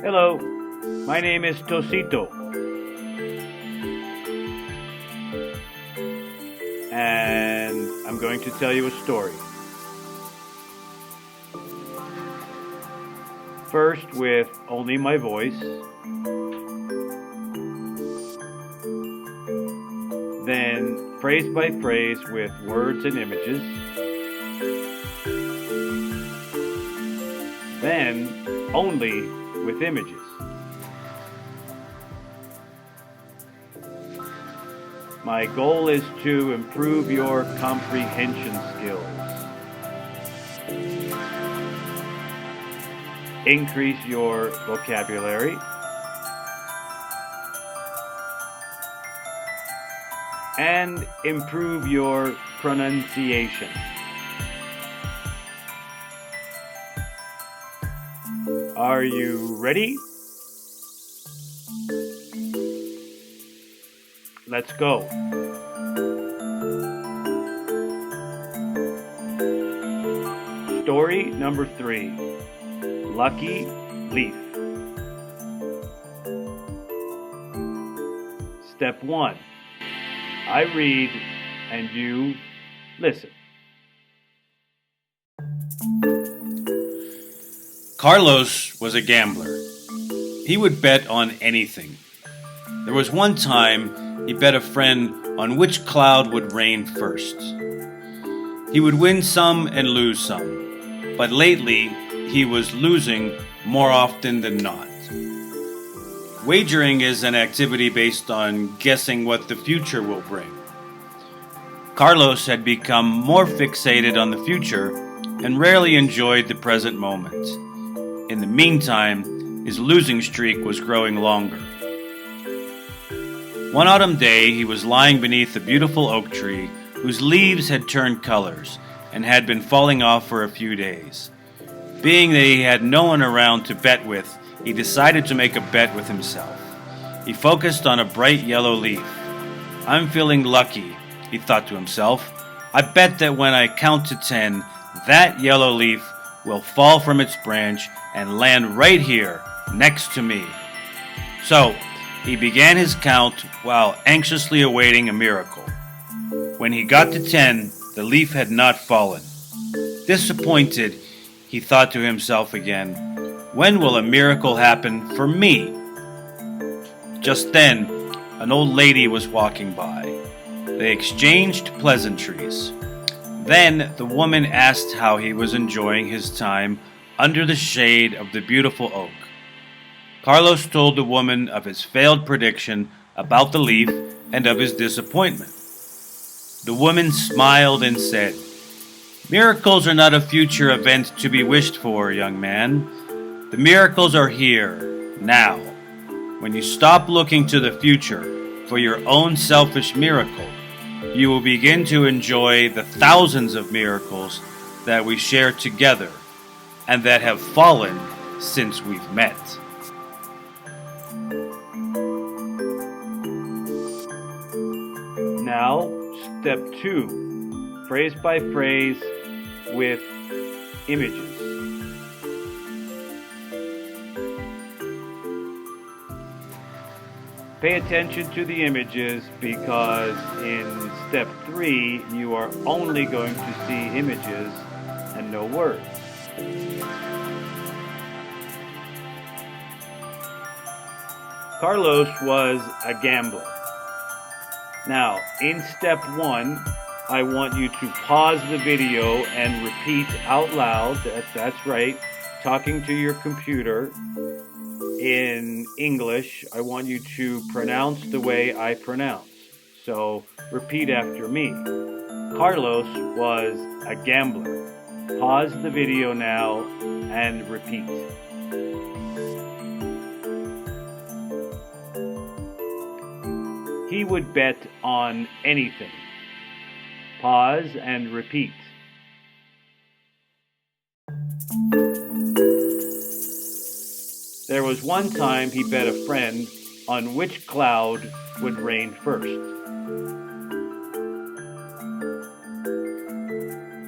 Hello, my name is Tosito, and I'm going to tell you a story. First with only my voice, then phrase by phrase with words and images, then only with images. My goal is to improve your comprehension skills, increase your vocabulary, and improve your pronunciation. Are you ready? Let's go. Story number 3. Lucky Leaf. Step 1. I read and you listen. Carlos was a gambler. He would bet on anything. There was one time he bet a friend on which cloud would rain first. He would win some and lose some, but lately he was losing more often than not. Wagering is an activity based on guessing what the future will bring. Carlos had become more fixated on the future and rarely enjoyed the present moment. In the meantime, his losing streak was growing longer. One autumn day, he was lying beneath a beautiful oak tree whose leaves had turned colors and had been falling off for a few days. Being that he had no one around to bet with, he decided to make a bet with himself. He focused on a bright yellow leaf. "I'm feeling lucky," he thought to himself. "I bet that when I count to 10, that yellow leaf will fall from its branch and land right here next to me." So, he began his count while anxiously awaiting a miracle. When he got to 10, the leaf had not fallen. Disappointed, he thought to himself again, "When will a miracle happen for me?" Just then, an old lady was walking by. They exchanged pleasantries. Then the woman asked how he was enjoying his time under the shade of the beautiful oak. Carlos told the woman of his failed prediction about the leaf and of his disappointment. The woman smiled and said, "Miracles are not a future event to be wished for, young man. The miracles are here, now. When you stop looking to the future for your own selfish miracle, you will begin to enjoy the thousands of miracles that we share together and that have fallen since we've met." Now, step 2, phrase by phrase with images. Pay attention to the images because in step 3, you are only going to see images and no words. Carlos was a gambler. Now, in step 1, I want you to pause the video and repeat out loud, that's right, talking to your computer in English. I want you to pronounce the way I pronounce. So, repeat after me. Carlos was a gambler. Pause the video now and repeat. He would bet on anything. Pause and repeat. There was one time he bet a friend on which cloud would rain first.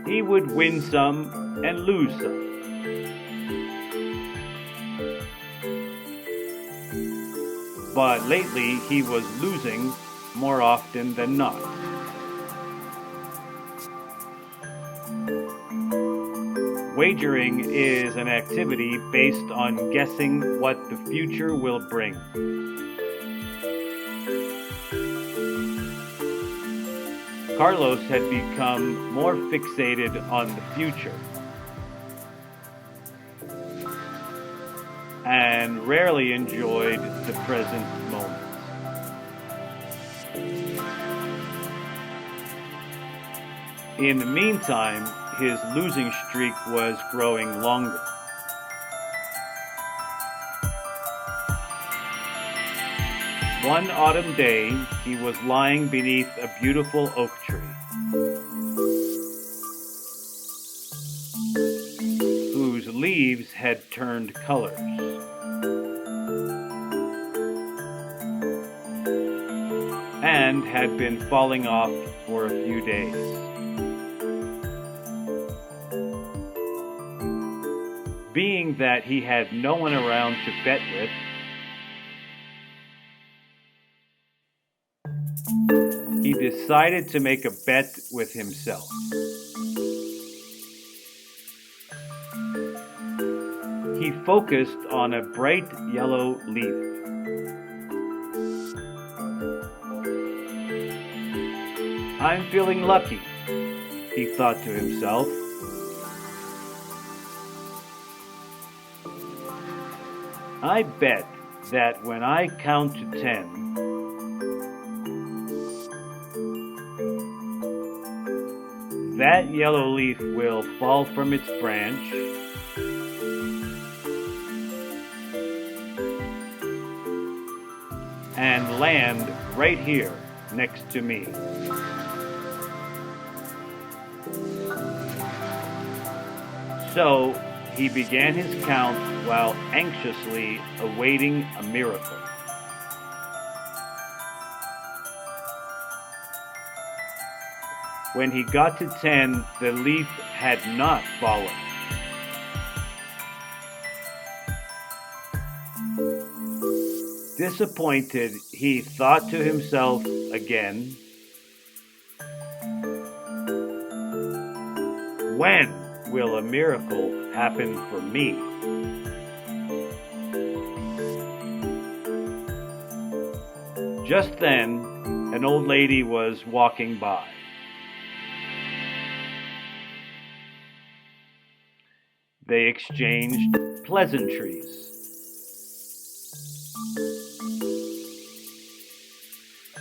He would win some and lose some. But lately he was losing more often than not. Wagering is an activity based on guessing what the future will bring. Carlos had become more fixated on the future and rarely enjoyed the present moment. In the meantime, his losing streak was growing longer. One autumn day, he was lying beneath a beautiful oak tree, whose leaves had turned colors. And had been falling off for a few days. Being that he had no one around to bet with, he decided to make a bet with himself. He focused on a bright yellow leaf. "I'm feeling lucky," he thought to himself. "I bet that when I count to 10, that yellow leaf will fall from its branch and land right here next to me." So he began his count while anxiously awaiting a miracle. When he got to 10, the leaf had not fallen. Disappointed, he thought to himself again, "When will a miracle happen for me?" Just then, an old lady was walking by. They exchanged pleasantries.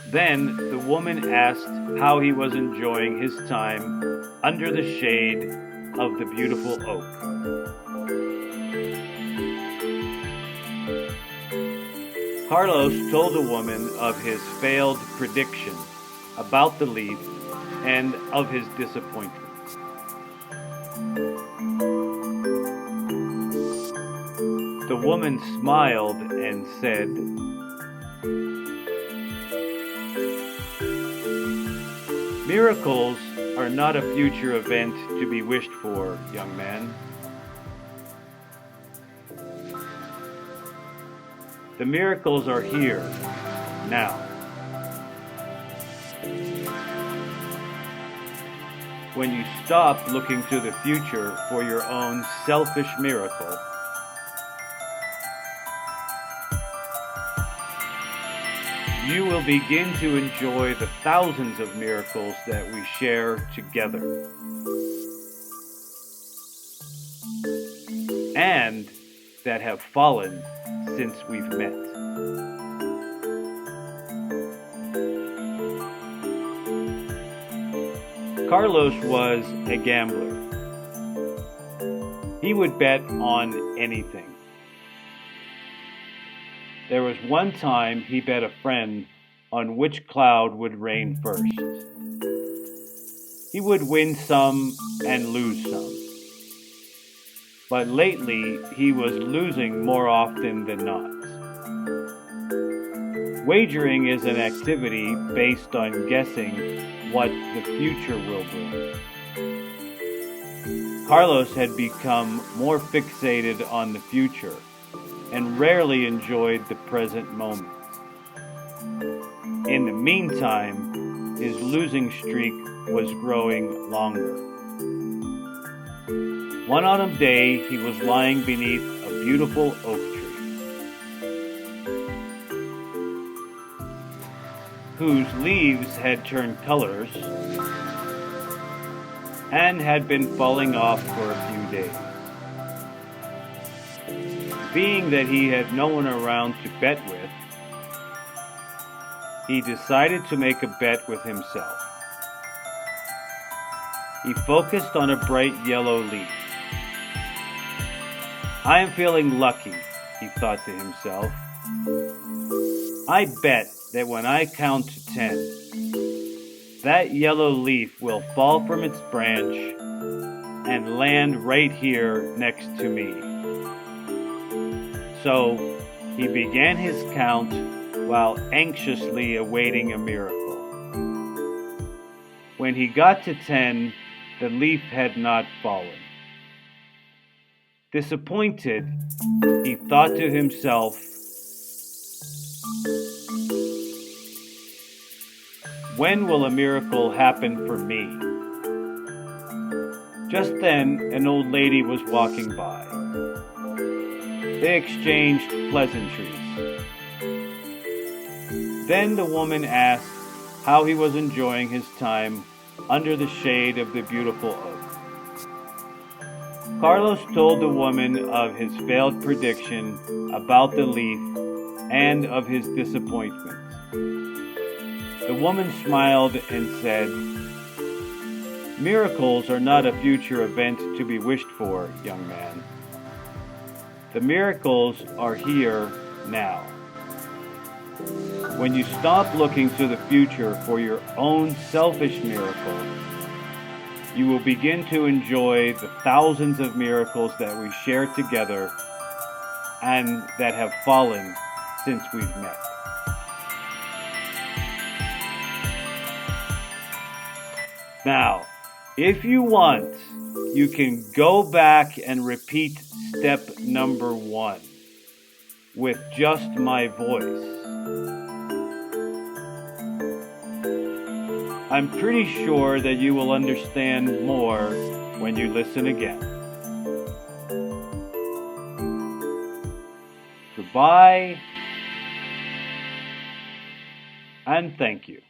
Then the woman asked how he was enjoying his time under the shade of the beautiful oak. Carlos told the woman of his failed prediction about the leaf and of his disappointment. The woman smiled and said, "Miracles are not a future event to be wished for, young man. The miracles are here, now. When you stop looking to the future for your own selfish miracle, you will begin to enjoy the thousands of miracles that we share together. And that have fallen since we've met." Carlos was a gambler. He would bet on anything. There was one time he bet a friend on which cloud would rain first. He would win some and lose some. But lately he was losing more often than not. Wagering is an activity based on guessing what the future will bring. Carlos had become more fixated on the future and rarely enjoyed the present moment. In the meantime, his losing streak was growing longer. One autumn day, he was lying beneath a beautiful oak tree, whose leaves had turned colors and had been falling off for a few days. Being that he had no one around to bet with, he decided to make a bet with himself. He focused on a bright yellow leaf. "I am feeling lucky," he thought to himself. "I bet that when I count to 10, that yellow leaf will fall from its branch and land right here next to me." So he began his count while anxiously awaiting a miracle. When he got to 10, the leaf had not fallen. Disappointed, he thought to himself, "When will a miracle happen for me?" Just then, an old lady was walking by. They exchanged pleasantries. Then the woman asked how he was enjoying his time under the shade of the beautiful oak. Carlos told the woman of his failed prediction about the leaf and of his disappointment. The woman smiled and said, "Miracles are not a future event to be wished for, young man. The miracles are here now. When you stop looking to the future for your own selfish miracle, you will begin to enjoy the thousands of miracles that we share together and that have fallen since we've met." Now, if you want, you can go back and repeat step number 1 with just my voice. I'm pretty sure that you will understand more when you listen again. Goodbye, and thank you.